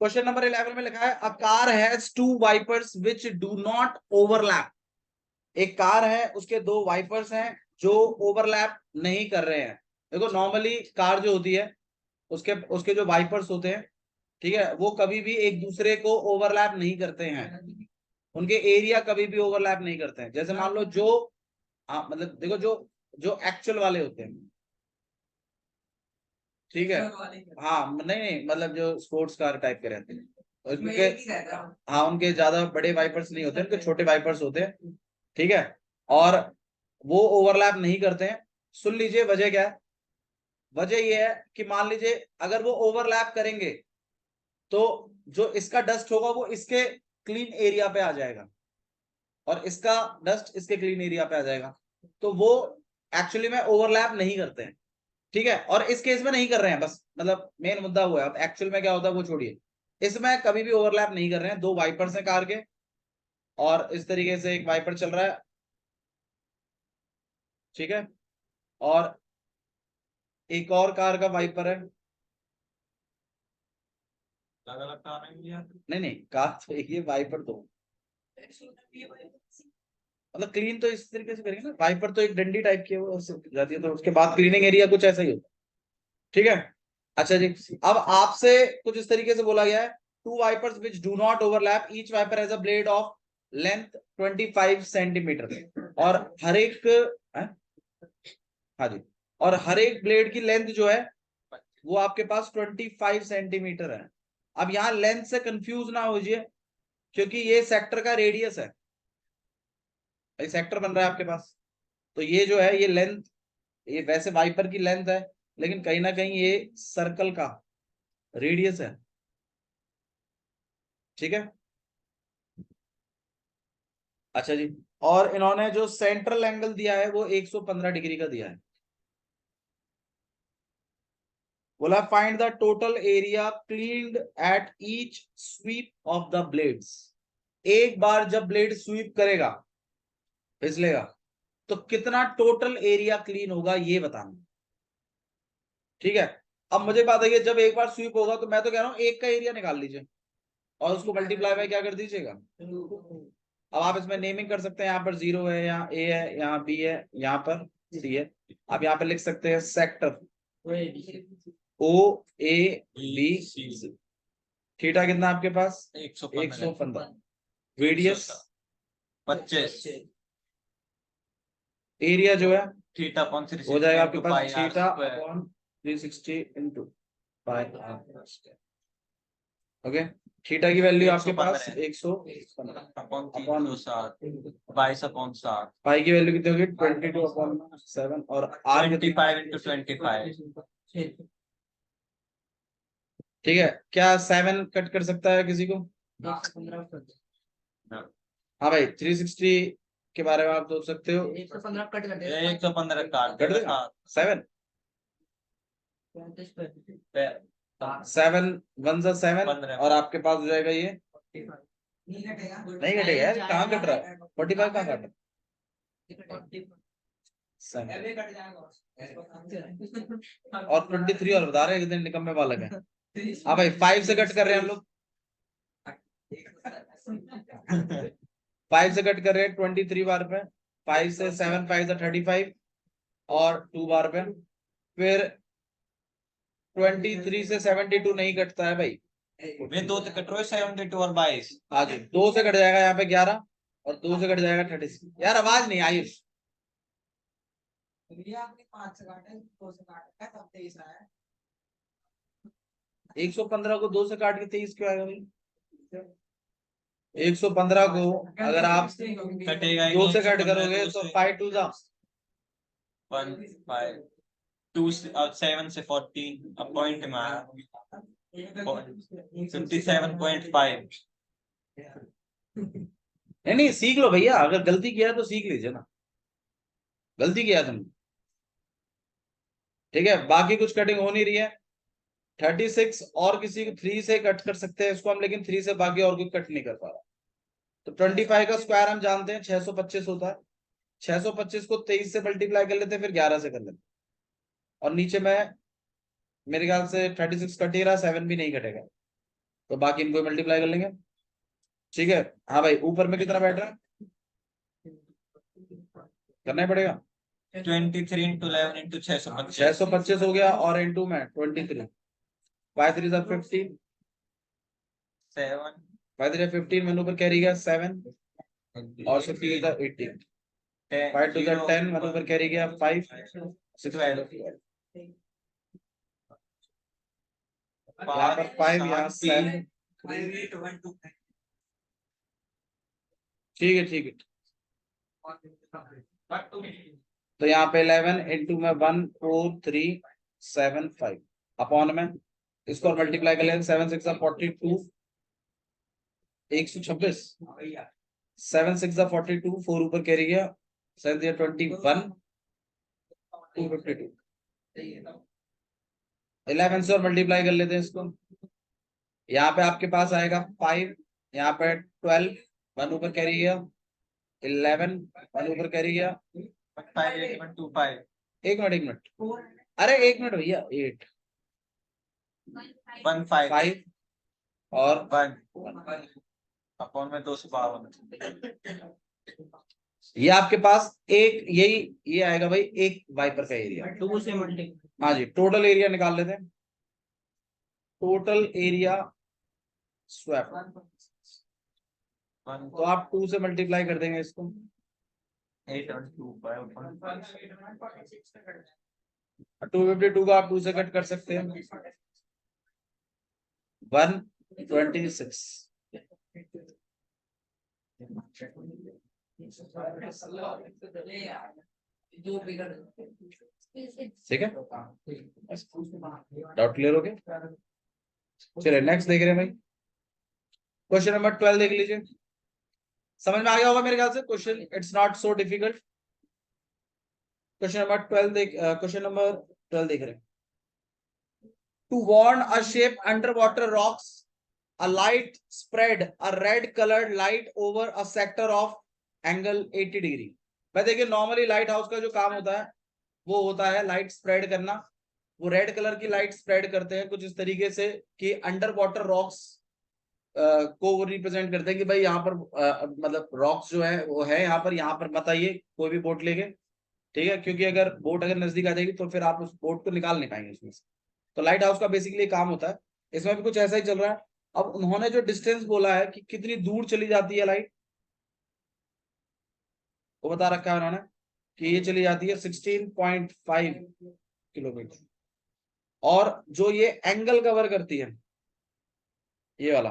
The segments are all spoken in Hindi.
क्वेश्चन नंबर 11 में लिखा है a car has two wipers which do not overlap. एक कार है, उसके दो वाइपर्स हैं जो ओवरलैप नहीं कर रहे हैं। देखो नॉर्मली कार जो होती है उसके उसके जो वाइपर्स होते हैं, ठीक है, वो कभी भी एक दूसरे को ओवरलैप नहीं करते हैं, उनके एरिया कभी भी ओवरलैप नहीं करते हैं। जैसे मान लो जो मतलब देखो जो जो एक्चुअल वाले होते हैं, ठीक है, हाँ नहीं नहीं मतलब जो स्पोर्ट्स कार टाइप के रहते हैं उनके, हाँ उनके ज्यादा बड़े वाइपर्स नहीं होते, उनके छोटे वाइपर्स होते हैं, ठीक है, और वो ओवरलैप नहीं करते हैं। सुन लीजिए वजह क्या है। वजह ये है कि मान लीजिए अगर वो ओवरलैप करेंगे तो जो इसका डस्ट होगा वो इसके क्लीन एरिया पे आ जाएगा और इसका डस्ट इसके क्लीन एरिया पे आ जाएगा, तो वो एक्चुअली में ओवरलैप नहीं करते हैं, ठीक है। और इस केस में नहीं कर रहे हैं, बस मतलब मेन मुद्दा वो है। अब एक्चुअल में क्या होता है वो छोड़िए, इसमें कभी भी ओवरलैप नहीं कर रहे हैं। दो वाइपर्स हैं कार के और इस तरीके से एक वाइपर चल रहा है, ठीक है, और एक और कार का वाइपर है। अलग अलग कार है नहीं नहीं कार तो एक ही वाइपर दो, मतलब क्लीन तो इस तरीके से करेंगे ना, वाइपर तो एक डंडी टाइप की है वो जाती है, तो उसके बाद क्लीनिंग एरिया कुछ ऐसा ही होता है, ठीक है। अच्छा जी, अब आपसे कुछ इस तरीके से बोला गया है two wipers which do not overlap, each wiper has a blade of length 25 centimetre, और हर एक हाँ जी, और हर एक ब्लेड की लेंथ जो है वो आपके पास 25 सेंटीमीटर है। अब यहाँ लेंथ से कंफ्यूज ना होइए क्योंकि ये सेक्टर का रेडियस है, भाई सेक्टर बन रहा है आपके पास, तो ये जो है ये लेंथ, ये वैसे वाइपर की लेंथ है लेकिन कहीं ना कहीं ये सर्कल का रेडियस है, ठीक है। अच्छा जी, और इन्होंने जो सेंट्रल एंगल दिया है वो 115 डिग्री का दिया है। बोला find the total area cleaned at each sweep of the blades. एक बार जब ब्लेड स्वीप करेगा, फिसलेगा, तो कितना टोटल एरिया क्लीन होगा ये बताना, ठीक है। अब मुझे बात है जब एक बार स्वीप होगा तो मैं तो कह रहा हूं एक का एरिया निकाल लीजिए और उसको मल्टीप्लाई बाय क्या कर दीजिएगा। अब आप इसमें नेमिंग कर सकते हैं, यहाँ पर 0 है, यहाँ A है, यहाँ B है, यहाँ पर C है। आप यहाँ पे लिख सकते हैं सेक्टर OABC। थीटा कितना आपके पास 115, रेडियस 25, एरिया जो है थीटा हो जाएगा आपके पास theta upon 360 into pi R. Okay, theta की वैल्यू आपके पास 115 अपॉन 22/7, पाई की वैल्यू कितनी होगी 22/7 और आर 25 into 25। ठीक है, क्या 7 कट कर सकता है किसी को? हाँ भाई 360 के बारे में आप सोच सकते हो, 115 कट कर दे, 115 काट कट देगा 7 7 1 सा 7 और आपके पास हो जाएगा ये नहीं घटेगा यार, कहाँ कट रहा है 45 कहाँ कट और 23 और बता रहे हैं कितने निकम्मे बालक है। हाँ भाई 5 से कट कर रहे हैं हम लोग, 5 से कट कर रहे हैं 23 बार पे, 5 से 7 5 से 35 और 2 बार पे, फिर 23 से 72 नहीं कटता है भाई, मैं 2 से कट रहा हूँ 72 और 22। हाँ जी 2 से कट जाएगा यहाँ पे 11 और 2 से कट जाएगा 36। यार आवाज नहीं आई, 115 को 2 से काट के 23 क्यों आएगा भाई? 115 को अगर आप कटेगा 2 से कट करोगे तो 5 2 जा 1 5 2 और 7 से 14 अब पॉइंट में आया 57.5। नहीं सीख लो भैया, अगर गलती किया तो सीख लीजिए ना, गलती किया तुमने, ठीक है। बाकी कुछ कटिंग हो नहीं रही है, 36 और किसी को 3 से कट कर सकते हैं इसको हम, लेकिन 3 से बाकी और कोई कट नहीं कर पा रहा। तो 25 का स्क्वायर हम जानते हैं 625 होता है, 625 को 23 से मल्टीप्लाई कर लेते हैं, फिर 11 से कर लेते हैं, और नीचे में मेरे ख्याल से 36 कट ही रहा, 7 भी नहीं कटेगा, तो बाकी इनको मल्टीप्लाई कर लेंगे। ठीक है, हाँ भाई ऊपर में कितना बैठ रहा है, करना ही पड़ेगा। 23 into 11 into 625 625 हो गया, और इनटू में 23, 5 3 15, 7 5 3 15, वन ऊपर कैरी गया 7, और 15 18, 5 2 10, वन ऊपर कैरी गया 5, 6 यहाँ पर 5, यहाँ 7। ठीक है ठीक है, तो यहाँ पे 11 इंटू में 1 4 3 7 5 अपॉन में इसको मल्टीप्लाई कर लेंगे, 7 6 42, 126, 7 6 42, 4 ऊपर कैरी गया 7 21, 252, 11 से और मल्टीप्लाई कर लेते हैं इसको। यहाँ पे आपके पास आएगा 5, यहाँ पे 12, वन ऊपर कैरी गया 11, वन ऊपर कैरी गया 58125 एक मिनट, अरे एक मिनट भैया, 8 15 5 और 1 अपॉन में 252। ये आपके पास एक यही ये आएगा भाई, एक वाइपर का एरिया। 2 से मल्टीप्लाई, हाँ जी, टोटल एरिया निकाल लेते हैं, टोटल एरिया स्वैप, तो आप 2 से मल्टीप्लाई कर देंगे इसको, 252 का आप 2 से कट कर सकते हैं, 126। ठीक है, डाउट क्लियर हो गया। चलिए नेक्स्ट देख रहे हैं भाई, क्वेश्चन नंबर 12 देख लीजिए, समझ में आ गया होगा मेरे ख्याल से question, it's not so difficult. Question number 12 देख रहे हैं। To warn a ship under water rocks, a light spread a red colored light over a sector of angle 80 degree. भाई देखिए नॉर्मली लाइट हाउस का जो काम होता है वो होता है लाइट स्प्रेड करना। वो रेड कलर की लाइट स्प्रेड करते हैं कुछ इस तरीके से कि अंडर वाटर रॉक्स को वो रिप्रेजेंट करते हैं कि भाई यहाँ पर मतलब रॉक्स जो है वो है यहाँ पर मत आइए कोई भी बोट लेके, ठीक है, क्योंकि अगर बोट अगर नजदीक आ जाएगी तो फिर आप उस बोट को निकाल नहीं पाएंगे उसमें से। तो लाइट हाउस का बेसिकली काम होता है, इसमें भी कुछ ऐसा ही चल रहा है। अब उन्होंने जो डिस्टेंस बोला है कि कितनी दूर चली जाती है लाइट, वो बता रखा है उन्होंने कि ये चली जाती है 16.5 किलोमीटर, और जो ये एंगल कवर करती है ये वाला,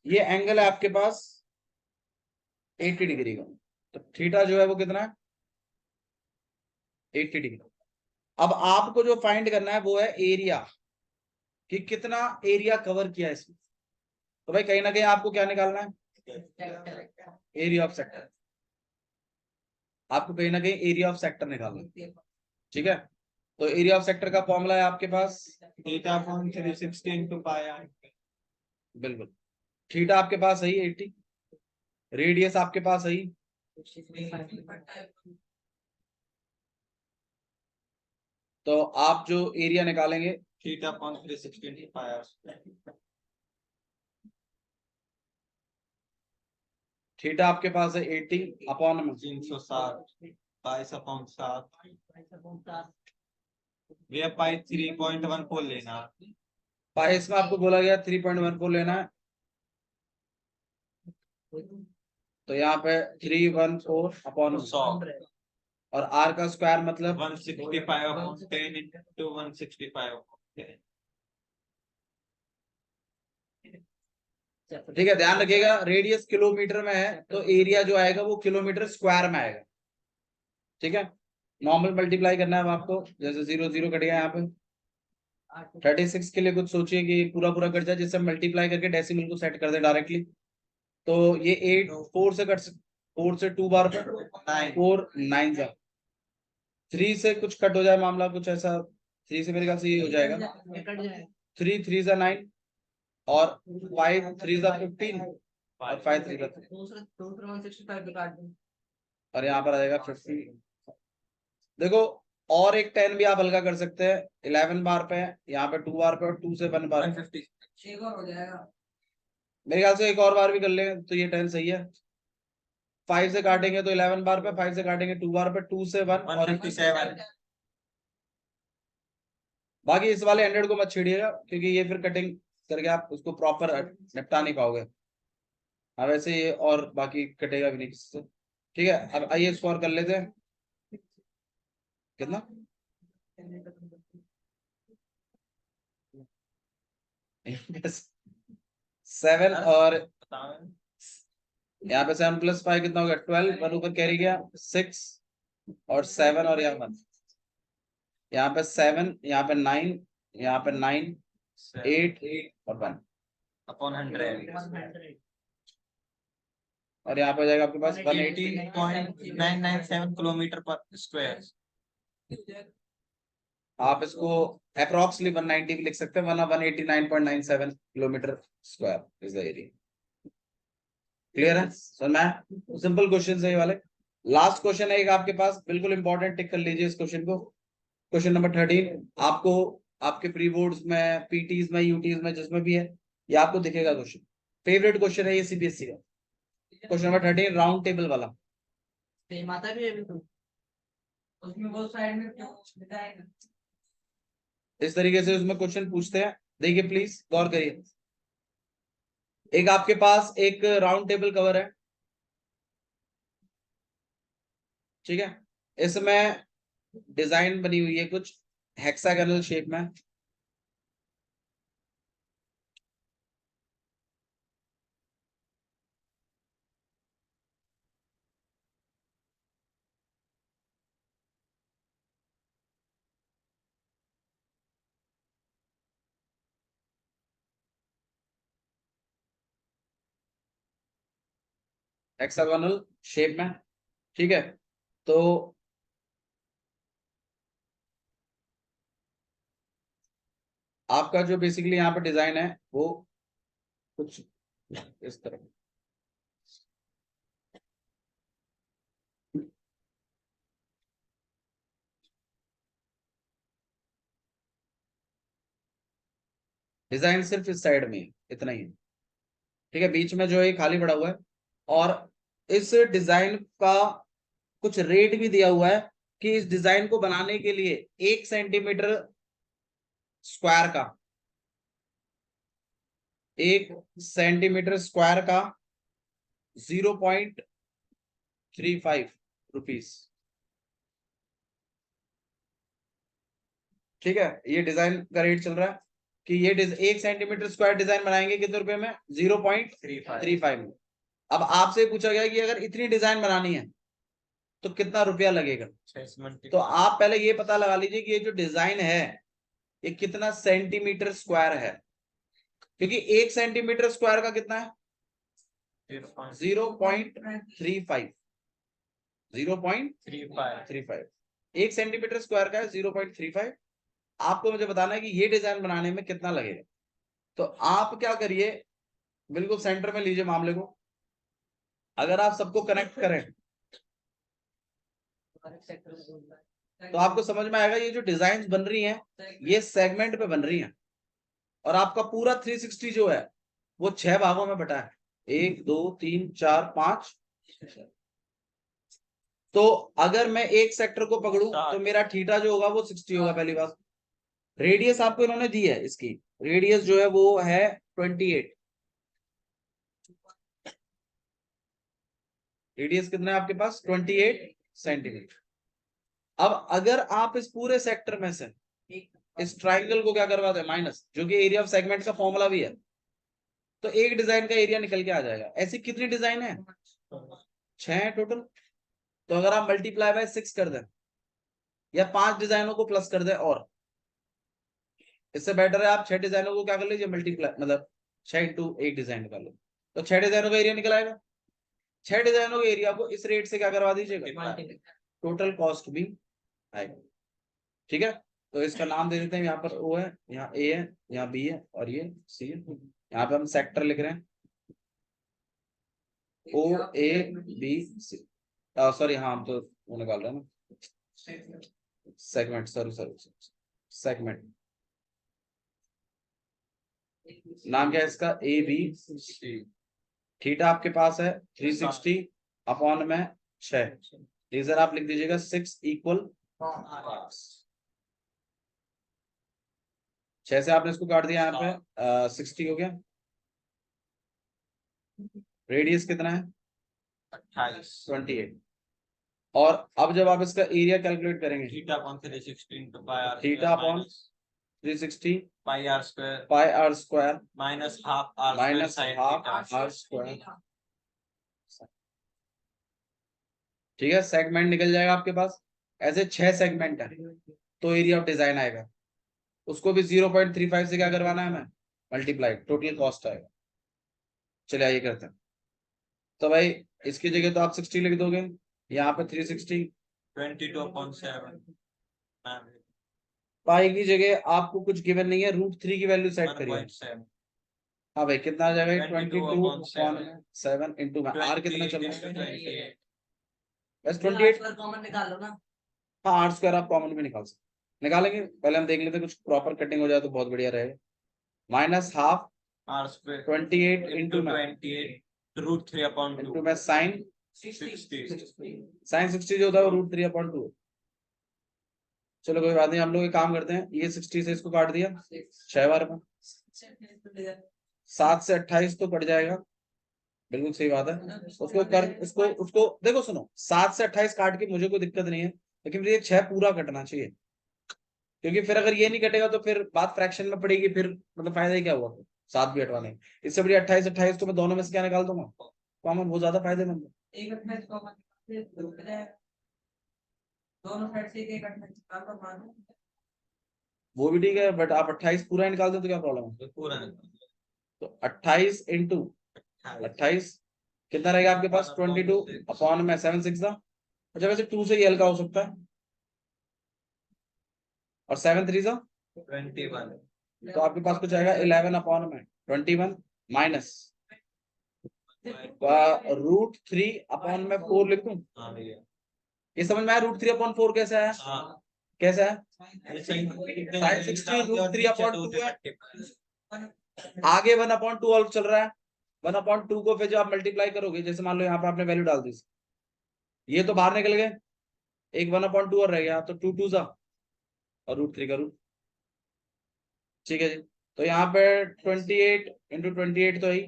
ये एंगल है आपके पास 80 डिग्री का, तो थीटा जो है वो कितना है 80 डिग्री। अब आपको जो फाइंड करना है वो है एरिया, कि कितना एरिया कवर किया है इसमें। तो भाई कहीं ना कहीं आपको क्या निकालना है, एरिया ऑफ सेक्टर, आपको कहीं ना कहीं एरिया ऑफ सेक्टर निकालना है। ठीक है, तो एरिया ऑफ सेक्टर का फॉर्मूला है आपके पास थीटा अपॉन 360 into पाई r। बिल्कुल, थीटा आपके पास सही 80, रेडियस आपके पास सही, तो आप जो एरिया निकालेंगे थीटा अपॉन 360 into पाई r। थीटा आपके पास है 80 अपॉन में 360 22 अपॉन 7, ये पाई 3.14 लेना। पाई, इसमें आपको बोला गया 3.14 लेना है, तो यहाँ पे 314 अपॉन 100 और आर का स्क्वायर मतलब 165 अपॉन 10 into 165 अपॉन 10। ठीक है, ध्यान रखिएगा रेडियस किलोमीटर में है तो एरिया जो आएगा वो किलोमीटर स्क्वायर में आएगा। ठीक है, नॉर्मल मल्टीप्लाई करना है अब आपको, जैसे 0 0 कट गया यहाँ पे, 36 के लिए कुछ सोचिए कि पूरा पूरा कट जाए, जिससे मल्टीप्लाई करके डेसिमल को सेट कर दे डायरेक्टली। तो ये 8 4 से कट, 4 से 2 बार 4 9 जा, 3 से कुछ कट हो जाए मामला कुछ ऐसा, 3 से मेरे ख्याल से ये हो जाएगा 3 3 जा 9 और 5 3 जा 15 और 5 3 जा, और यहाँ पर आ जाएगा 50। देखो और एक 10 भी आप हल्का कर सकते हैं, 11 बार पे यहाँ पे 2 बार पे और 2 से 1 बार 150 एक और हो जाएगा। मेरे ख्याल से एक और बार भी कर लेंगे तो ये 10 सही है। 5 से काटेंगे तो 11 बार पे, 5 से काटेंगे 2 बार पे, 2 से 1 और 157। बाकी इस वाले 100 को मत छेड़िएगा क्योंकि ये फिर कटिंग करके आप उसको प्रॉपर निपटा नहीं पाओगे। अब ऐसे ये और बाकी कटेगा भी नहीं किसी से। ठीक है, अब आइए स्कोर कर लेते हैं। कितना? 7 और यहाँ पे 7 + 5 कितना हो गया? 12। 1 ऊपर कैरी गया 6 और 7 और यहाँ 1। यहाँ पे 7, यहाँ पे 9, यहाँ पे 9, 8 और 1 अपॉन 100 और यहाँ पे जाएगा आपके पास 180। 18.997 किलोमीटर पर स्क्वायर। आप इसको अप्रोक्सली 190 भी लिख सकते हैं, वरना 189.97 kilometre square is the area. Clear है? समझ में आया? सिंपल क्वेश्चन है ये वाले। लास्ट क्वेश्चन है एक आपके पास, बिल्कुल इंपॉर्टेंट, टिक कर लीजिए इस क्वेश्चन को। क्वेश्चन नंबर 13 आपको आपके प्री बोर्ड्स में, पीटीज में, यूटीज में, जिसमें भी है ये आपको दिखेगा क्वेश्चन। फेवरेट क्वेश्चन है ये सीबीएसई का। क्वेश्चन नंबर 13 राउंड टेबल वाला। माता भी है तो उसमें वो साइड में क्या डिजाइन इस तरीके से उसमें क्वेश्चन पूछते हैं। देखिए प्लीज गौर करिए। एक आपके पास एक राउंड टेबल कवर है, ठीक है। इसमें डिजाइन बनी हुई है कुछ हेक्सागोनल शेप में। हेक्सागोनल शेप में, ठीक है। तो आपका जो बेसिकली यहाँ पे डिजाइन है वो कुछ इस तरह। डिजाइन सिर्फ इस साइड में है, इतना ही है, ठीक है। बीच में जो है खाली पड़ा हुआ है और इस डिजाइन का कुछ रेट भी दिया हुआ है कि इस डिजाइन को बनाने के लिए 1 सेंटीमीटर स्क्वायर का, 1 सेंटीमीटर स्क्वायर का 0.35 रुपीस, ठीक है। ये डिजाइन का रेट चल रहा है कि ये 1 सेंटीमीटर स्क्वायर डिजाइन बनाएंगे कितने रुपए में? 0.35 में। अब आपसे पूछा गया कि अगर इतनी डिजाइन बनानी है तो कितना रुपया लगेगा। तो आप पहले ये पता लगा लीजिए कि ये जो डिजाइन है ये कितना सेंटीमीटर स्क्वायर है, क्योंकि 1 सेंटीमीटर स्क्वायर का कितना है? 0.35। 0.35 1 सेंटीमीटर स्क्वायर का है 0.35। आपको मुझे बताना है कि ये डिजाइन बनाने में कितना लगेगा। तो आप क्या करिए, बिल्कुल सेंटर में लीजिए मामले को। अगर आप सबको कनेक्ट करें तो आपको समझ में आएगा ये जो डिजाइन बन रही हैं ये सेगमेंट पे बन रही हैं और आपका पूरा 360 जो है वो 6 भागों में बटा है, 1 2 3 4 5। तो अगर मैं एक सेक्टर को पकड़ूं तो मेरा थीटा जो होगा वो 60 होगा। पहली बात, रेडियस आपको इन्होंने दी है, इसकी रेडियस जो है वो है 28। रेडियस कितना है आपके पास? 28 सेंटीमीटर। अब अगर आप इस पूरे सेक्टर में से इस ट्राइंगल को क्या करवा दें? माइनस, जो कि एरिया ऑफ सेगमेंट का फॉर्मूला भी है, तो एक डिजाइन का एरिया निकल के आ जाएगा। ऐसी कितनी डिजाइन है? 6 है टोटल। तो अगर आप मल्टीप्लाई बाय 6 कर दें या 5 डिजाइनों को प्लस कर दें, और इससे बेटर है आप 6 डिजाइनों को क्या कर लीजिए? मल्टीप्लाई, मतलब 6 इंटू 1 डिजाइन कर लो, तो 6 डिजाइनों का एरिया निकल आएगा। 6 डिजाइनों के एरिया को इस रेट से क्या करवा दीजिएगा? टोटल कॉस्ट भी आएगा, ठीक है। तो इसका नाम दे देते हैं, यहाँ पर ओ है, यहाँ ए है, यहाँ बी है और ये सी है। यहाँ पे हम सेक्टर लिख रहे हैं ओ ए बी सी। सॉरी, हाँ हम तो वो निकाल रहे हैं ना, सेगमेंट, सॉरी सॉरी, सेगमेंट। नाम क्या है इसका, ए बी। थीटा आपके पास है 360 अपॉन में 6। इधर आप लिख दीजिएगा 6 इक्वल 6 से आपने इसको काट दिया, यहाँ पे 60 हो गया। रेडियस कितना है 28। और अब जब आप इसका एरिया कैलकुलेट करेंगे, theta upon 360 into pi r theta upon 360 pi r square pi r square minus half r square minus sin half theta. R square. ठीक है, सेगमेंट निकल जाएगा आपके पास। ऐसे 6 सेगमेंट है तो एरिया ऑफ डिजाइन आएगा। उसको भी 0.35 से क्या करवाना है हमें, मल्टीप्लाई, टोटल कॉस्ट आएगा। चलिए आइए करते हैं। तो भाई इसकी जगह तो आप 60 लिख दोगे, यहाँ पे 360। 22/7 पाई की जगह आपको कुछ गिवन नहीं है, √3 की वैल्यू सेट करिए। 1.7 हाँ भाई कितना आ जाएगा, 22/7 22/7 इंटू में आर कितना चल रहा है, 28 बस 28। कॉमन निकाल लो ना। हाँ आर स्क्वायर आप कॉमन में निकाल सकते, निकालेंगे। पहले हम देख लेते हैं कुछ प्रॉपर कटिंग हो जाए तो बहुत बढ़िया रहेगा। Minus half r square 28 into into में 28 √3/2 इंटू में साइन 60 साइन 60 जो होता है वो √3/2। चलो कोई बात नहीं, हम लोग एक काम करते हैं, ये 60 से इसको काट दिया 6 बार में, 7 से 28 तो कट जाएगा, बिल्कुल सही बात है। उसको कर, उसको उसको देखो, सुनो, 7 से 28 काट के मुझे कोई दिक्कत नहीं है, लेकिन ये 6 पूरा कटना चाहिए, क्योंकि फिर अगर ये नहीं कटेगा तो फिर बात फ्रैक्शन में पड़ेगी, फिर मतलब फायदा ही क्या हुआ, 7 भी हटवाने। इससे बड़ी 28 28 तो मैं दोनों में से क्या निकाल दूंगा, कॉमन, बहुत ज्यादा फायदेमंद है। एक 28 कॉमन दोनों साइड से एक 28 निकाल दो, मान लो। वो भी ठीक है, बट आप 28 पूरा निकाल दो तो क्या प्रॉब्लम है। पूरा तो 28 इंटू 28 कितना रहेगा आपके पास, 22 अपॉन में 7 6 दा। अच्छा वैसे 2 से ये हल्का हो सकता है, और 7 3 दा 21 तो आपके पास कुछ आएगा 11 अपॉन में 21 माइनस √3 अपॉन में 4 लिख दूं। हाँ भैया ये समझ में आया, √3/4 कैसे आया, हाँ कैसे है, sin sin 60 √3/2 है। आगे 1/2 और चल रहा है, 1/2 को फिर जब आप मल्टीप्लाई करोगे, जैसे मान लो यहाँ पे आपने वैल्यू डाल दी, ये तो बाहर निकल गए, एक 1/2 और रह गया, तो 2 2 सा और √3 का रूट। ठीक है जी, तो यहाँ पे 28 इंटू 28 तो ही।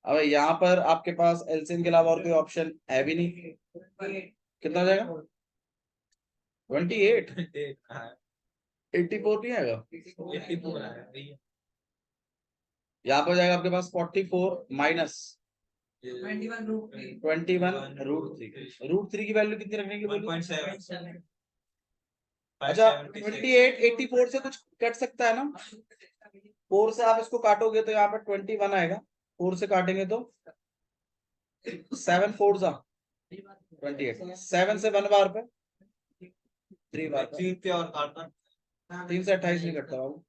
अब यहाँ पर आपके पास एलसीएम के अलावा और कोई ऑप्शन है भी नहीं, कितना हो जाएगा 28, 84 नहीं आएगा, 84 है भैया यहाँ पर जाएगा आपके पास 44 माइनस 21 21 √3 की वैल्यू कितनी रखने की बोली? 1.7 अच्छा 28 84 से कुछ कट सकता है ना, 4 से आप इसको काटोगे तो यहाँ पर 21 आएगा, 4 से काटेंगे तो 7 4 सा 28, 7 से 1 बार पे 3 बार पे, 3 पे और काटना 3 से 28 नहीं कटता बाबू।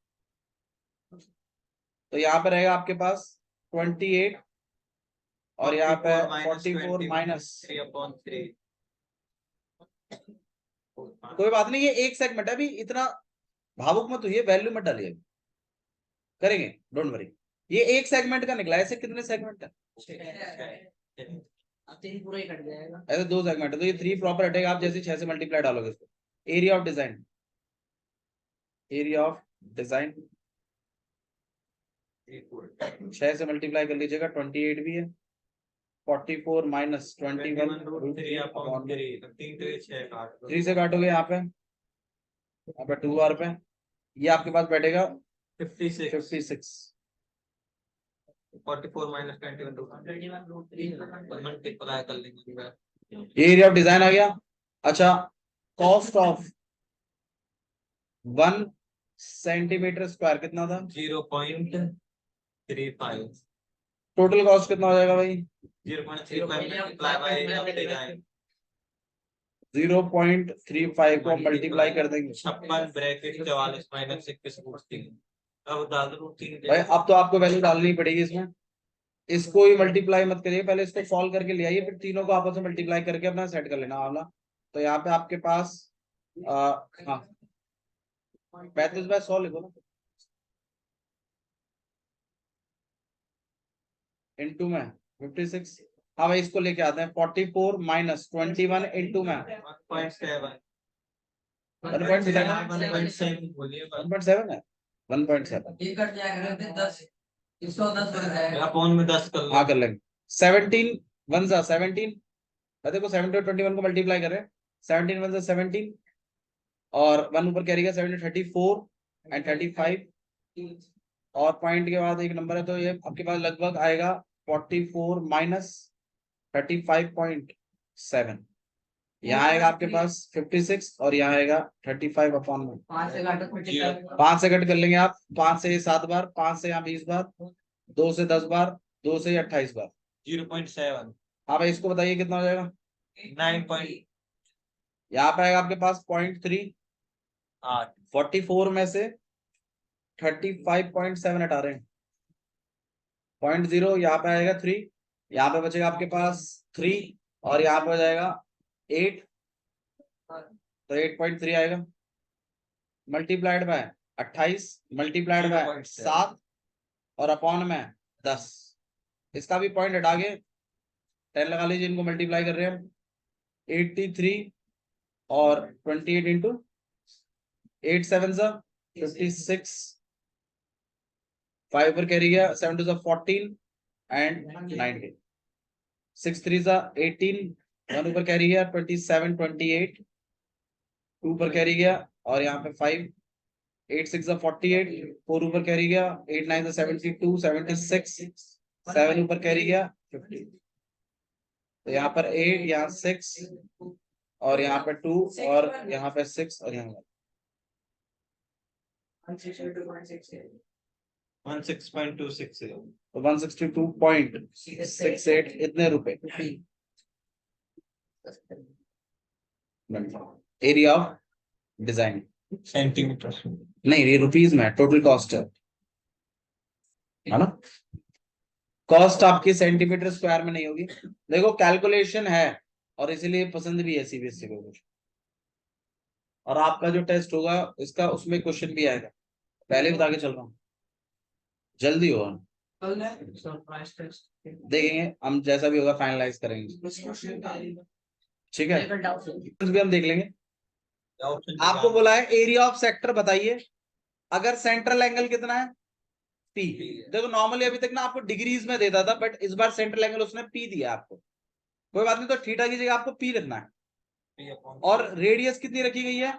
तो यहाँ पे रहेगा आपके पास 28 और यहाँ पे 44 माइनस 3/3 कोई बात नहीं, ये एक सेगमेंट है, अभी इतना भावुक मत हुई, वैल्यू मत डालिए, करेंगे डोंट वरी। ये एक सेगमेंट का निकला, ऐसे कितने सेगमेंट है, अब 3 पूरा ही कट जाएगा। ऐसे 2 सेगमेंट है, तो ये 3 प्रॉपर हटेगा, आप जैसे 6 से मल्टीप्लाई डालोगे इसको। Area of design, area of design 6 से मल्टीप्लाई कर लीजिएगा, 28 भी है, 44 माइनस 21 3 से काटोगे यहाँ पे 2 बार पे, ये आपके पास बैठेगा 56 56। 44 माइनस 21 मल्टीप्लाई कर लेंगे ये एरिया ऑफ डिजाइन आ गया। अच्छा कॉस्ट ऑफ 1 सेंटीमीटर स्क्वायर कितना था, 0.35 टोटल कॉस्ट कितना हो जाएगा भाई, 0.35 मल्टीप्लाई बाय 0.35 को मल्टीप्लाई कर देंगे। 56 ब्रैकेट 44 माइनस 21 रूट 3 अब डाल दो रूट 3 भाई अब तो आपको वैल्यू डालनी पड़ेगी इसमें, इसको ही मल्टीप्लाई मत करिए, पहले इसको सॉल्व करके ले आइए, फिर तीनों को आपस में मल्टीप्लाई करके अपना सेट कर लेना वाला। तो यहाँ पे आपके पास हाँ 35/100 लिखो ना, इंटू में 56। हाँ भाई इसको लेके आते हैं 44 माइनस 21 इंटू में 1.7 1.7 1.7 बोलिए 1.7 है 1.7। ये कट जाएगा 10 110 हो जाएगा अपॉन में 10 कर लो। हाँ कर लेंगे 17 वन सा 17। देखो 17 और 21 को मल्टीप्लाई कर रहे हैं 17 वन सा 17 और 1 ऊपर कैरी का 17 34 एंड 35 और पॉइंट के बाद एक नंबर है तो ये आपके पास लगभग आएगा 44 माइनस 35.7। यहाँ आएगा आपके पास 56 और यहाँ आएगा 35 अपॉन में 5 से घाटा 5 से कट कर लेंगे आप 5 से 7 बार 5 से यहाँ 20 बार 2 से 10 बार 2 से 28 बार 0.7 हाँ भाई इसको बताइए कितना हो जाएगा 9.8 यहाँ पे आएगा आपके पास 0.3 44 में से 35.7 हटा रहे हैं 0.0 यहाँ पे आएगा 3 यहाँ पे बचेगा आपके पास 3 और यहाँ पे हो जाएगा 8 तो 8.3 आएगा मल्टीप्लाइड बाय 28 मल्टीप्लाइड बाय 7 और अपॉन में 10। इसका भी पॉइंट हटा के 10 लगा लीजिए इनको मल्टीप्लाई कर रहे हैं 83 और 28 इंटू 8 7 सा 56 5 पर कैरी गया 7 2 14 एंड 19 6 3 सा 18 1 ऊपर कैरी गया 27 28 2 पर कैरी गया और यहाँ पे 5 8 6 48 4 ऊपर कैरी गया 8 9 72 76 7 ऊपर कैरी गया 50 तो यहाँ पर 8 यहाँ 6 और यहाँ पे 2 और यहाँ पे 6 और यहाँ 16.26 तो 162.68 इतने रुपए एरिया ऑफ डिजाइन सेंटीमीटर नहीं ये रुपीज में टोटल कॉस्ट है ना कॉस्ट आपकी सेंटीमीटर स्क्वायर में नहीं होगी देखो कैलकुलेशन है और इसीलिए पसंद भी है सीबीएसई को कुछ और आपका जो टेस्ट होगा इसका उसमें क्वेश्चन भी आएगा पहले बता के चल रहा हूँ जल्दी होगा देखेंगे हम जैसा भी होगा फाइनलाइज करेंगे ठीक है कुछ भी हम देख लेंगे आपको बोला है एरिया ऑफ सेक्टर बताइए अगर सेंट्रल एंगल कितना है पी देखो नॉर्मली अभी तक ना आपको डिग्रीज में देता था बट इस बार सेंट्रल एंगल उसने पी दिया आपको कोई बात नहीं तो थीटा की जगह आपको पी लिखना है और रेडियस कितनी रखी गई है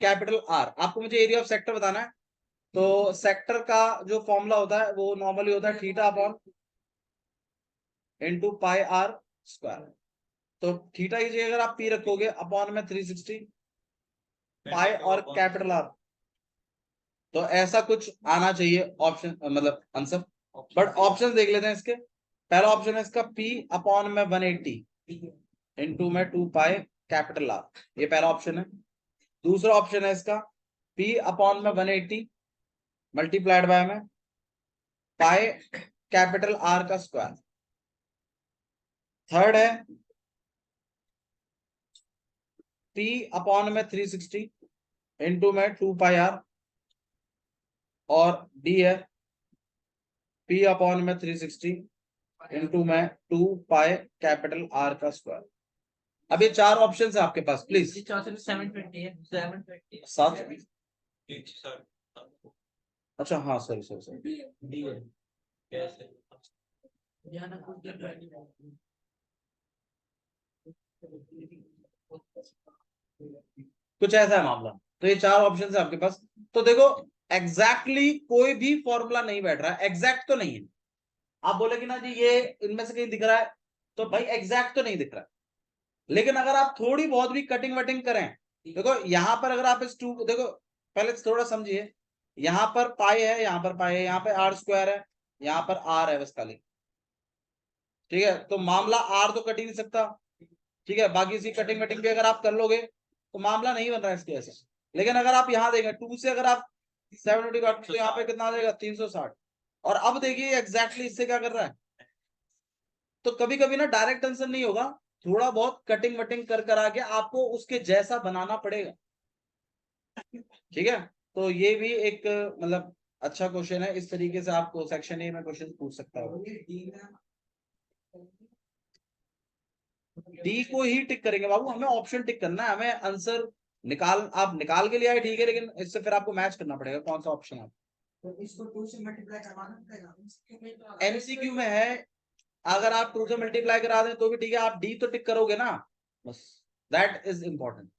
कैपिटल आर आपको मुझे एरिया ऑफ सेक्टर बताना है तो सेक्टर का जो फॉर्मूला होता है वो नॉर्मली होता है theta upon into pi r square तो थीटा की जगह अगर आप पी रखोगे अपॉन में 360 पाई और कैपिटल आर तो ऐसा कुछ आना चाहिए ऑप्शन मतलब आंसर बट ऑप्शन देख लेते हैं इसके पहला ऑप्शन है इसका P अपॉन में 180 इंटू में 2 पाई कैपिटल आर ये पहला ऑप्शन है दूसरा ऑप्शन है इसका P अपॉन में 180 मल्टीप्लाइड बाय में पाई कैपिटल आर का स्क्वायर थर्ड है P अपॉन में 360 इंटू में 2 पाई आर और डी है P अपॉन में 360 इंटू में 2 पाई कैपिटल आर का स्क्वायर अब ये चार ऑप्शन है आपके पास प्लीज 720 है 720 सात अच्छा हाँ सॉरी सॉरी सॉरी कुछ ऐसा है मामला तो ये चार ऑप्शन है आपके पास तो देखो एग्जैक्टली कोई भी फॉर्मूला नहीं बैठ रहा है एग्जैक्ट तो नहीं है आप बोले कि ना जी ये इनमें से कहीं दिख रहा है तो भाई एग्जैक्ट तो नहीं दिख रहा लेकिन अगर आप थोड़ी बहुत भी कटिंग वटिंग करें देखो यहां पर अगर आप इस टू देखो पहले थोड़ा समझिए यहां पर पाई है यहां पर पाई है यहां पर आर स्क्वायर है यहां पर आर है बस खाली ठीक है तो मामला आर तो कट ही नहीं सकता ठीक है बाकी इसी कटिंग वटिंग भी अगर आप कर लोगे तो मामला नहीं बन रहा है इसके ऐसे लेकिन अगर आप यहाँ देखें 2 से अगर आप 720 काट तो यहाँ पे कितना आ जाएगा 360 और अब देखिए एग्जैक्टली इससे क्या कर रहा है तो कभी कभी ना डायरेक्ट आंसर नहीं होगा थोड़ा बहुत कटिंग वटिंग कर कर आके आपको उसके जैसा बनाना पड़ेगा ठीक है तो ये भी एक मतलब अच्छा क्वेश्चन है इस तरीके से आपको सेक्शन ए में क्वेश्चन पूछ सकता है डी को ही टिक करेंगे बाबू, हमें ऑप्शन टिक करना है, हमें आंसर आप निकाल के लिए आए ठीक है, लेकिन इससे फिर आपको मैच करना पड़ेगा कौन सा ऑप्शन है। तो इसको 2 से मल्टीप्लाई करवाना पड़ेगा। एमसीक्यू में है, अगर आप 2 से मल्टीप्लाई करा दें तो भी ठीक है, आप डी तो टिक करोगे ना, बस दैट इज इंपॉर्टेंट।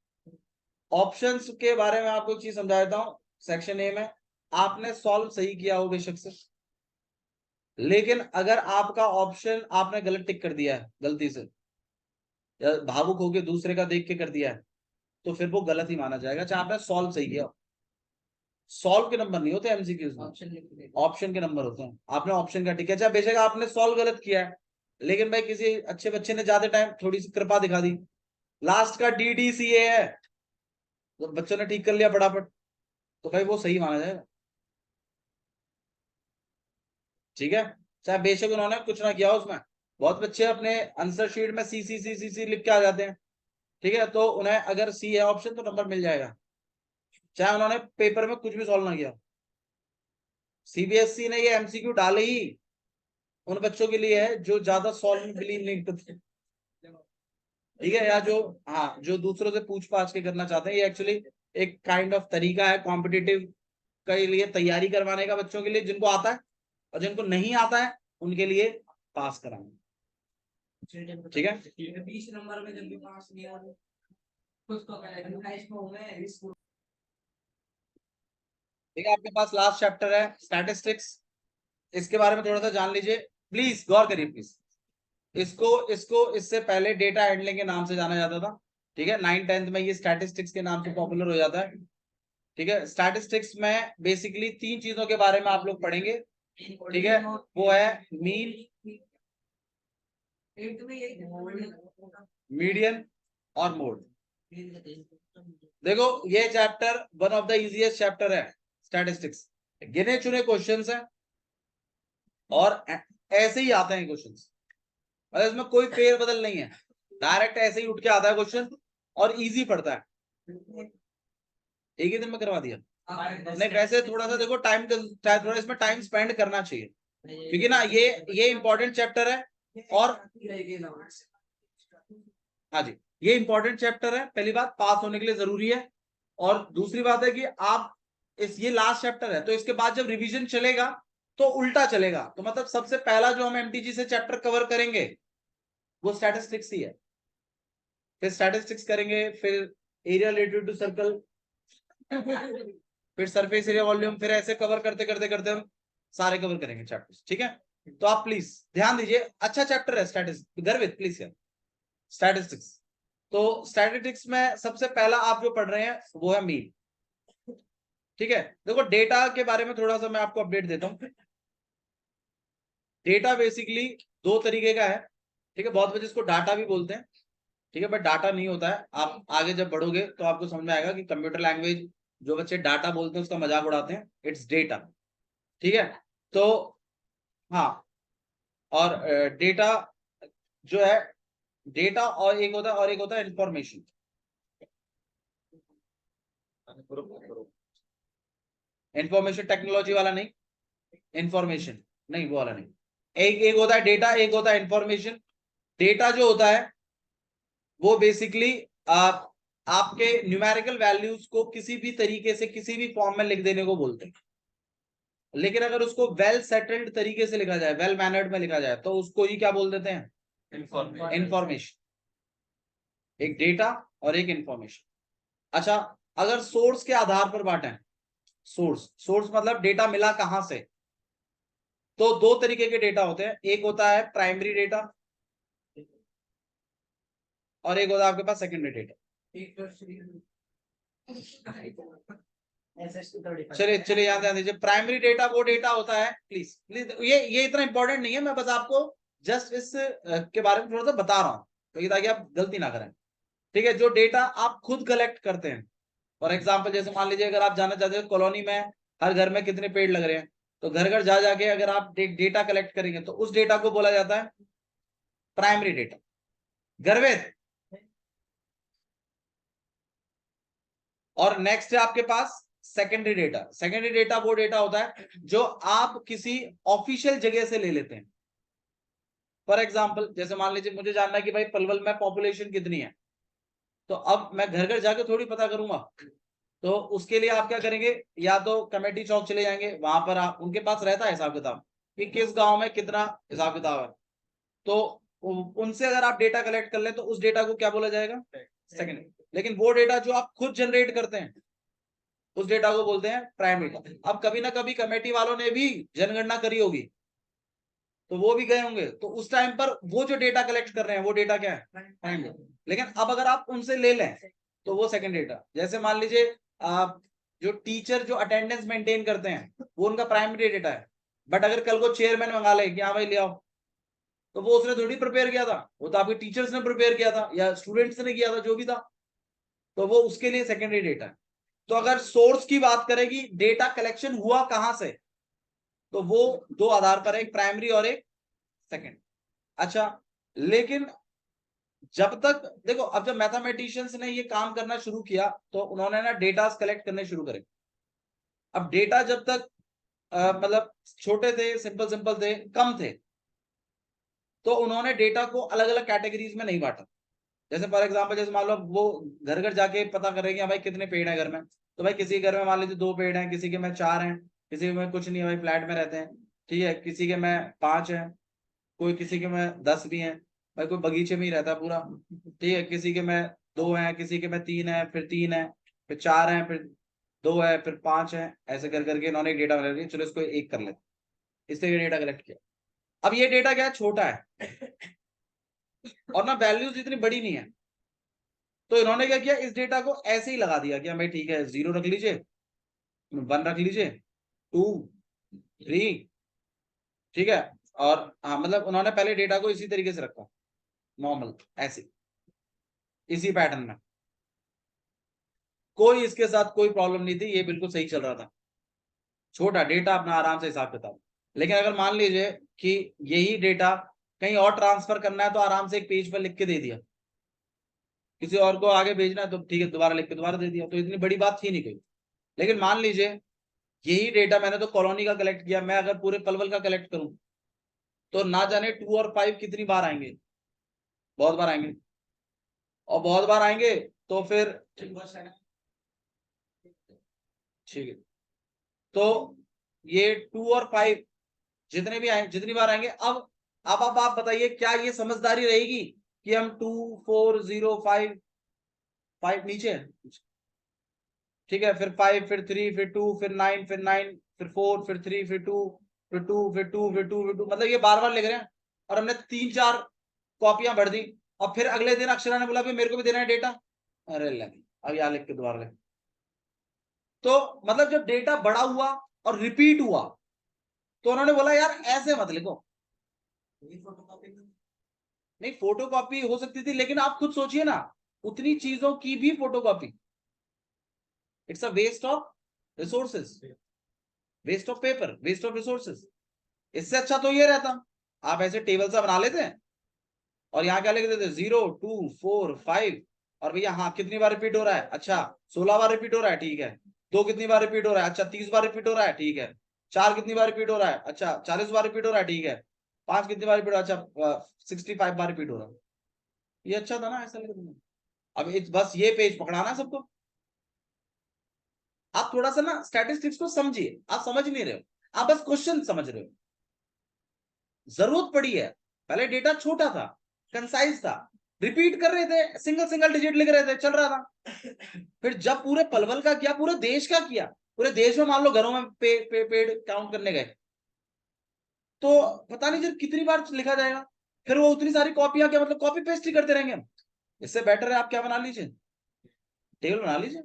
ऑप्शंस के बारे में आपको एक चीज समझा देता हूं। सेक्शन ए में आपने सॉल्व सही किया हो बेशक से, लेकिन अगर आपका ऑप्शन आपने गलत टिक कर दिया है गलती से, या भावुक होकर दूसरे का देख के कर दिया है, तो फिर वो गलत ही माना जाएगा, चाहे आपने सॉल्व सही किया। सॉल्व के नंबर नहीं होते एमसीक्यूज में, ऑप्शन के नंबर होते हैं। आपने ऑप्शन का टिक किया, चाहे बेशक आपने सॉल्व गलत किया है, लेकिन भाई किसी अच्छे बच्चे ने ज्यादा टाइम थोड़ी सी कृपा दिखा दी, लास्ट का DDCA है, तो बच्चों ने ठीक कर लिया फटाफट, तो भाई वो सही माना जाएगा, ठीक है। चाहे बेशक उन्होंने कुछ ना किया उसमें, बहुत बच्चे अपने आंसर शीट में सी लिख के आ जाते हैं, ठीक है, तो उन्हें अगर सी है ऑप्शन तो नंबर मिल जाएगा, चाहे उन्होंने पेपर में कुछ भी सॉल्व ना किया। CBSE ने ये एमसीक्यू डाले ही उन बच्चों के लिए है जो ज्यादा सॉल्व में बिलीव नहीं करते, ठीक है, या जो हाँ जो दूसरों से पूछ पाछ के करना चाहते हैं। ये एक्चुअली एक काइंड ऑफ तरीका है कॉम्पिटिटिव के लिए तैयारी करवाने का बच्चों के लिए, जिनको आता है, और जिनको नहीं आता है उनके लिए पास कराना, ठीक है। 20 नंबर में जब भी पास नहीं हो कुछ तो करेगा इसको मैं इसको। ठीक है, आपके पास लास्ट चैप्टर है स्टैटिस्टिक्स, इसके बारे में थोड़ा सा जान लीजिए, प्लीज गौर करिए प्लीज। इसको इससे पहले डेटा हैंडलिंग के नाम से जाना जाता था, ठीक है, 9th-10th में ये स्टैटिस्टिक्स के नाम से पॉपुलर हो जाता है, ठीक है। स्टैटिस्टिक्स में बेसिकली 3 चीजों के बारे में आप लोग पढ़ेंगे, ठीक है, वो है मीन, मीडियन और मोड। देखो ये chapter one of the easiest chapter है स्टैटिस्टिक्स, गिने चुने क्वेश्चंस हैं और ऐसे ही आते हैं क्वेश्चंस, मतलब इसमें कोई फेर बदल नहीं है, डायरेक्ट ऐसे ही उठ के आता है क्वेश्चन और इजी पड़ता है, एक ही दिन में करवा दिया। नहीं वैसे थोड़ा सा देखो टाइम, थोड़ा इसमें टाइम स्पेंड करना चाहिए, क्योंकि ना ये इंपॉर्टेंट चैप्टर है, और हाँ जी ये इंपॉर्टेंट चैप्टर है, पहली बात पास होने के लिए जरूरी है, और दूसरी बात है कि आप ये लास्ट चैप्टर है, तो इसके बाद जब रिवीजन चलेगा तो उल्टा चलेगा, तो मतलब सबसे पहला जो हम एमटीजी से चैप्टर कवर करेंगे वो स्टैटिस्टिक्स ही है, फिर स्टैटिस्टिक्स करेंगे, फिर एरिया रिलेटेड टू सर्कल, फिर सरफेस एरिया वॉल्यूम, फिर ऐसे कवर करते करते करते हम सारे कवर करेंगे चैप्टर्स, ठीक है। तो आप प्लीज ध्यान दीजिए, अच्छा चैप्टर है स्टैटिस्टिक्स, गर्वित प्लीज यार, स्टैटिस्टिक्स। तो स्टैटिस्टिक्स में सबसे पहला आप जो पढ़ रहे हैं वो है मीन, ठीक है। देखो डेटा के बारे में थोड़ा सा मैं आपको अपडेट देता हूं। डेटा बेसिकली 2 तरीके का है, ठीक है, बहुत बच्चे इसको डाटा भी बोलते हैं, ठीक है, बट डाटा नहीं होता है, आप आगे जब बढ़ोगे तो आपको समझ में आएगा कि कंप्यूटर लैंग्वेज जो बच्चे डाटा बोलते हैं उसका मजाक उड़ाते हैं, इट्स डेटा, ठीक है। तो हाँ, और डेटा जो है, डेटा और एक होता है, और एक होता है इंफॉर्मेशन, इंफॉर्मेशन टेक्नोलॉजी वाला नहीं, इंफॉर्मेशन नहीं वो वाला नहीं, एक होता है डेटा, एक होता है इंफॉर्मेशन। डेटा जो होता है वो बेसिकली आपके न्यूमेरिकल वैल्यूज को किसी भी तरीके से किसी भी फॉर्म में लिख देने को बोलते हैं, लेकिन अगर उसको वेल सेटल्ड तरीके से लिखा जाए, वेल मैनर्ड में लिखा जाए, तो उसको ही क्या बोल देते हैं, इंफॉर्मेशन। एक डेटा और एक इंफॉर्मेशन। अच्छा, अगर सोर्स के आधार पर बांटे, सोर्स मतलब डेटा मिला कहां से, तो 2 तरीके के डेटा होते हैं, एक होता है प्राइमरी डेटा और एक होता है आपके पास सेकेंडरी डेटा। चलिए चलिए याद ध्यान दीजिए, प्राइमरी डेटा वो डेटा होता है, प्लीज प्लीज ये इतना इंपॉर्टेंट नहीं है, मैं बस आपको जस्ट इस के बारे में थोड़ा सा बता रहा हूँ, तो ताकि आप गलती ना करें, ठीक है। जो डेटा आप खुद कलेक्ट करते हैं, फॉर एग्जाम्पल जैसे मान लीजिए अगर आप जानना चाहते हो कॉलोनी में हर घर में कितने पेड़ लग रहे हैं, तो घर घर जा जाके अगर आप डेटा कलेक्ट करेंगे तो उस डेटा को बोला जाता है प्राइमरी डेटा। गर्वित, और नेक्स्ट है आपके पास सेकेंडरी डेटा। सेकेंडरी डेटा वो डेटा होता है जो आप किसी ऑफिशियल जगह से ले लेते हैं, फॉर एग्जाम्पल जैसे मान लीजिए मुझे जानना है कि भाई पलवल में पॉपुलेशन कितनी है, तो अब मैं घर घर जाके थोड़ी पता करूंगा। तो उसके लिए आप क्या करेंगे, या तो कमेटी चौक चले जाएंगे, वहां पर आप उनके पास रहता है हिसाब किताब कि किस गांव में कितना हिसाब किताब है। तो उनसे अगर आप डेटा कलेक्ट कर लें तो उस डेटा को क्या बोला जाएगा, सेकंड। लेकिन वो डेटा जो आप खुद जनरेट करते हैं उस डेटा को बोलते हैं प्राइमरी डेटा। अब कभी ना कभी कमेटी वालों ने भी जनगणना करी होगी, तो वो भी गए होंगे, तो उस टाइम पर वो जो डेटा कलेक्ट कर रहे हैं वो डेटा क्या है, प्राइमरी। लेकिन अब अगर आप उनसे ले लें तो वो सेकंड डेटा। जैसे मान लीजिए आप जो टीचर जो अटेंडेंस मेंटेन करते हैं वो उनका प्राइमरी डेटा है, बट अगर कल को चेयरमैन मंगा ले कि हाँ भाई ले आओ, तो वो उसने थोड़ी प्रिपेयर किया था, वो तो आपके टीचर्स ने प्रिपेयर किया था या स्टूडेंट्स ने किया था, जो भी था, तो वो उसके लिए सेकेंडरी डेटा है। तो अगर सोर्स की बात करेगी डेटा कलेक्शन हुआ कहां से, तो वो दो आधार पर है, एक प्राइमरी और एक सेकेंड। अच्छा, लेकिन जब तक देखो, अब जब मैथमेटिशियंस ने ये काम करना शुरू किया तो उन्होंने ना डेटा कलेक्ट करने शुरू करे। अब डेटा जब तक मतलब छोटे थे, सिंपल सिंपल थे, कम थे, तो उन्होंने डेटा को अलग अलग कैटेगरीज में नहीं बांटा। जैसे फॉर एग्जांपल, जैसे मान लो वो घर घर जाके पता कर रहे हैं कि भाई कितने पेड़ हैं घर में, तो भाई किसी के घर में मान लीजिए 2 पेड़ हैं, किसी के में 4 हैं, किसी के में कुछ नहीं है, भाई फ्लैट में रहते हैं, ठीक है, किसी के में 5 हैं, कोई किसी के में 10 भी हैं, भाई कोई बगीचे में ही रहता है पूरा, ठीक है, किसी के में 2 हैं, किसी के में 3 है, फिर 3 है, फिर 4 है, फिर 2 है, फिर 5 है, ऐसे कर करके इन्होंने एक डेटा बना लिया, चलो इसको एक कर लेते, इस तरह डेटा कलेक्ट किया। अब ये डेटा क्या है, छोटा है और ना वैल्यूज इतनी बड़ी नहीं है, तो इन्होंने क्या किया, इस डेटा को ऐसे ही लगा दिया कि भाई ठीक है 0 रख लीजिए, 1 रख लीजिए, 2, 3, ठीक है। और हाँ, मतलब उन्होंने पहले डेटा को इसी तरीके से रखा, नॉर्मल ऐसे, इसी पैटर्न में, कोई इसके साथ कोई प्रॉब्लम नहीं थी, ये बिल्कुल सही चल रहा था, छोटा डेटा अपना आराम से हिसाब किताब। लेकिन अगर मान लीजिए कि यही डेटा कहीं और ट्रांसफर करना है तो आराम से एक पेज पर लिख के दे दिया, किसी और को आगे भेजना है तो ठीक है दोबारा लिख के दोबारा दे दिया, तो इतनी बड़ी बात थी नहीं कोई। लेकिन मान लीजिए यही डेटा मैंने तो कॉलोनी का कलेक्ट किया, मैं अगर पूरे पलवल का कलेक्ट करूं तो ना जाने 2 और 5 कितनी बार आएंगे, बहुत बार आएंगे, और बहुत बार आएंगे तो फिर ठीक है, तो ये 2 और 5 जितने भी आए, जितनी बार आएंगे, अब आप बताइए क्या ये समझदारी रहेगी कि हम 2, 4, 0, 5, 5 नीचे है, ठीक है, फिर 5, फिर 3, फिर 2, फिर 9, फिर 9, फिर 4, फिर 3, फिर 2, फिर 2, फिर 2, फिर 2, फिर 2, मतलब ये बार बार लिख रहे हैं, और हमने 3-4 कॉपियां भर दी, और फिर अगले दिन अक्षरा ने बोला कि मेरे को भी देना है डेटा, अरे लगी अब यहाँ लिख के दोबारा लिख। तो मतलब जब डेटा बड़ा हुआ और रिपीट हुआ तो उन्होंने बोला यार ऐसे मत लिखो, नहीं फोटोकॉपी हो सकती थी, लेकिन आप खुद सोचिए ना, उतनी चीजों की भी photocopy, it's a waste of resources, waste of paper, waste of resources. इससे अच्छा तो ये रहता, आप ऐसे टेबल सा बना लेते हैं और यहाँ क्या लिख देते, 0, 2, 4, 5, और भैया हाँ कितनी बार रिपीट हो रहा है, अच्छा 16 बार रिपीट हो रहा है, ठीक है, 2 कितनी बार रिपीट हो रहा है, अच्छा 30 बार रिपीट हो रहा है, ठीक है, 4 कितनी बार रिपीट हो रहा है, अच्छा 40 बार रिपीट हो रहा है, ठीक है, 5 कितनी बार रिपीट हो रहा है, अच्छा 65 बार रिपीट हो रहा है। ये अच्छा था ना, ऐसा लिख देना। अब बस ये पेज पकड़ाना है सबको। आप थोड़ा सा ना स्टैटिस्टिक्स को समझिए, आप समझ नहीं रहे हो, आप बस क्वेश्चन समझ रहे हो, जरूरत पड़ी है। पहले डेटा छोटा था, कंसाइज था, रिपीट कर रहे थे, सिंगल सिंगल डिजिट लिख रहे थे, चल रहा था। फिर जब पूरे पलवल का किया, पूरे देश का किया, पूरे देश में मान लो घरों में पेड़ काउंट करने गए, तो पता नहीं जब कितनी बार लिखा जाएगा, फिर वो उतनी सारी कॉपियां, क्या मतलब कॉपी पेस्ट ही करते रहेंगे हम। इससे बेटर है आप क्या बना लीजिए, टेबल बना लीजिए।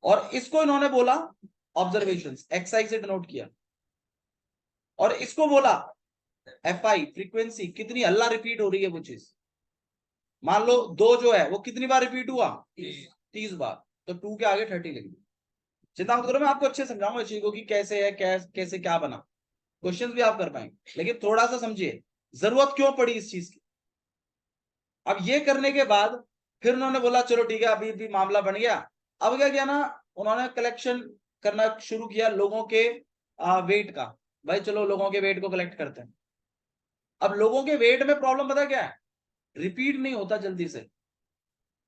और इसको इन्होंने बोला ऑब्जर्वेशन, एक्सआई से डिनोट किया, और इसको बोला एफआई, फ्रीक्वेंसी, कितनी हल्ला रिपीट हो रही है वो चीज। मान लो 2 जो है वो कितनी बार रिपीट हुआ, 30 बार, तो 2 के आगे 30 लिख दी। चिंता मत करो, मैं आपको अच्छे समझाऊंगा इस चीज को कि कैसे है, कैसे क्या बना, क्वेश्चंस भी आप कर पाएंगे, लेकिन थोड़ा सा समझिए जरूरत क्यों पड़ी इस चीज की। अब ये करने के बाद फिर उन्होंने बोला चलो ठीक है, अभी भी मामला बन गया। अब क्या किया ना, उन्होंने कलेक्शन करना शुरू किया लोगों के वेट का, भाई चलो लोगों के वेट को कलेक्ट करते हैं। अब लोगों के वेट में प्रॉब्लम पता क्या है, रिपीट नहीं होता जल्दी से।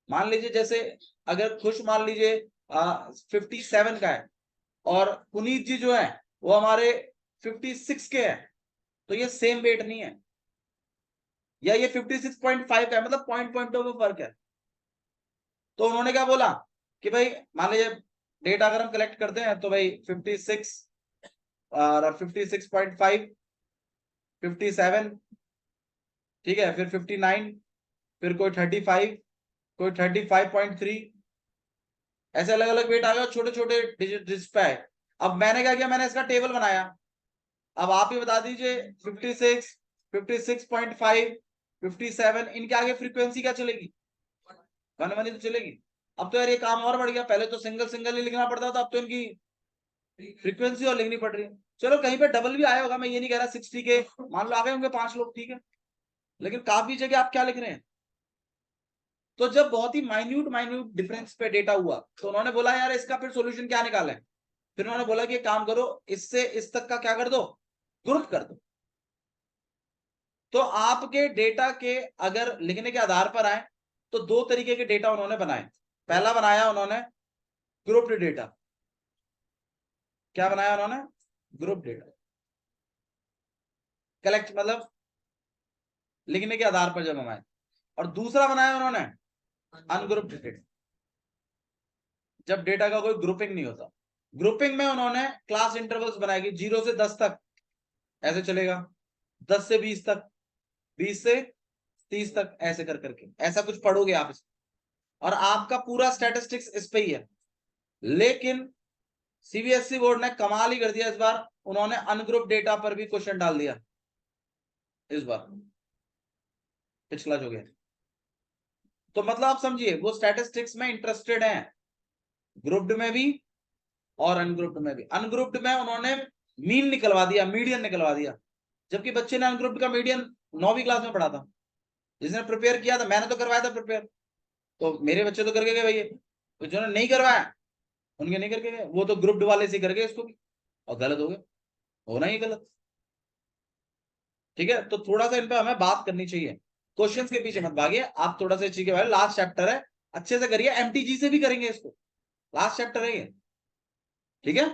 मान लीजिए जैसे अगर खुश मान लीजिए 57 का है और पुनीत जी जो है वो हमारे 56 के हैं, तो ये सेम वेट नहीं है, या ये 56.5 का है, मतलब पॉइंट में फर्क है। तो उन्होंने क्या बोला कि भाई मान लीजिए डेटा अगर हम कलेक्ट करते हैं तो भाई 56 और 56.5, 57, ठीक है, फिर 59, फिर कोई 35, कोई 35.3, ऐसे अलग अलग वेट आ गए, छोटे छोटे डिजिट पे आए। अब मैंने क्या किया, मैंने इसका टेबल बनाया। अब आप ही बता दीजिए 56, 56.5, 57, इनके आगे फ्रीक्वेंसी क्या चलेगी, 1 ही तो चलेगी। अब तो यार ये काम और बढ़ गया, पहले तो सिंगल सिंगल ही लिखना पड़ता था, अब तो इनकी फ्रीक्वेंसी और लिखनी पड़ रही है। चलो कहीं पे डबल भी आया होगा, मैं ये नहीं कह रहा 60 के मान लो आ गए होंगे 5 लोग, ठीक है, लेकिन काफी जगह आप क्या लिख रहे हैं। तो जब बहुत ही माइन्यूट डिफरेंस पे डेटा हुआ तो उन्होंने बोला यार इसका फिर सॉल्यूशन क्या निकालें। फिर उन्होंने बोला कि काम करो, इससे इस तक का क्या कर दो, ग्रुप कर दो। तो आपके डेटा के अगर लिखने के आधार पर आए तो 2 तरीके के डेटा उन्होंने बनाए। पहला बनाया उन्होंने ग्रुप्ड डेटा। क्या बनाया उन्होंने, ग्रुप डेटा, कलेक्ट मतलब लिखने के आधार पर जब बनाए। और दूसरा बनाया उन्होंने अनग्रुप्ड डेटा, जब डेटा का कोई ग्रुपिंग नहीं होता। ग्रुपिंग में उन्होंने क्लास इंटरवल्स बनाएगी, 0 से 10 तक ऐसे चलेगा, 10 से 20 तक, 20 से 30 तक, ऐसे कर करके ऐसा कुछ पढ़ोगे आप इसमें, और आपका पूरा स्टैटिस्टिक्स इस पे ही है। लेकिन सीबीएसई बोर्ड ने कमाल ही कर दिया इस बार, उन्होंने अनग्रुप डेटा पर भी क्वेश्चन डाल दिया इस बार, पिछला जो गया। तो मतलब आप समझिए वो स्टैटिस्टिक्स में इंटरेस्टेड हैं, ग्रुप्ड में भी और अनग्रुप्ड में भी। अनग्रुप्ड में उन्होंने मीन निकलवा दिया, मीडियन निकलवा दिया, जबकि बच्चे ने अनग्रुप्ड का मीडियन 9वीं क्लास में पढ़ा था। जिसने प्रिपेयर किया था, मैंने तो करवाया था प्रिपेयर, तो मेरे बच्चे तो करके गए भैया, तो जिन्होंने नहीं करवाया उनके नहीं करके गए, वो तो ग्रुप्ड वाले से करके इसको भी, और गलत हो गए, होना ही गलत। ठीक है, तो थोड़ा सा इन पे हमें बात करनी चाहिए, क्वेश्चंस के पीछे मत भागिए आप, थोड़ा सा चीज के बारे में, लास्ट चैप्टर है, अच्छे से करिए, एमटीजी से भी करेंगे इसको, लास्ट चैप्टर है ये, ठीक है।